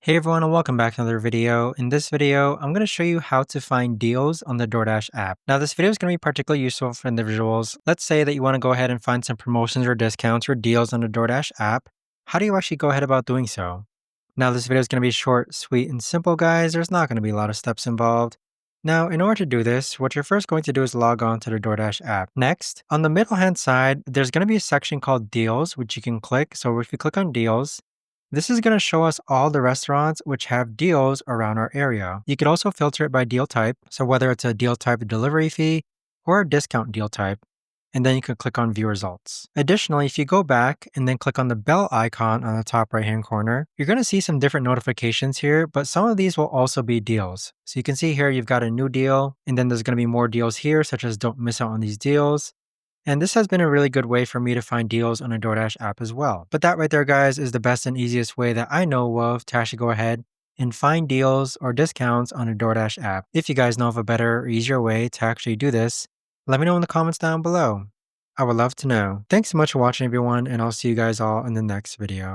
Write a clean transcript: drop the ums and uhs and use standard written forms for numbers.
Hey everyone and welcome back to another video. In this video, I'm going to show you how to find deals on the DoorDash app. Now this video is going to be particularly useful for individuals. Let's say that you want to go ahead and find some promotions or discounts or deals on the DoorDash app. How do you actually go ahead about doing so? Now this video is going to be short, sweet, and simple, guys. There's not going to be a lot of steps involved. Now, in order to do this, what you're first going to do is log on to the DoorDash app. Next, on the middle hand side, there's going to be a section called Deals, which you can click. So if you click on Deals, this is going to show us all the restaurants which have deals around our area. You could also filter it by deal type, so whether it's a deal type delivery fee or a discount deal type, and then you can click on view results. Additionally, if you go back and then click on the bell icon on the top right hand corner, you're going to see some different notifications here, but some of these will also be deals. So you can see here you've got a new deal, and then there's going to be more deals here, such as don't miss out on these deals. And this has been a really good way for me to find deals on a DoorDash app as well. But that right there, guys, is the best and easiest way that I know of to actually go ahead and find deals or discounts on a DoorDash app. If you guys know of a better or easier way to actually do this, let me know in the comments down below. I would love to know. Thanks so much for watching, everyone, and I'll see you guys all in the next video.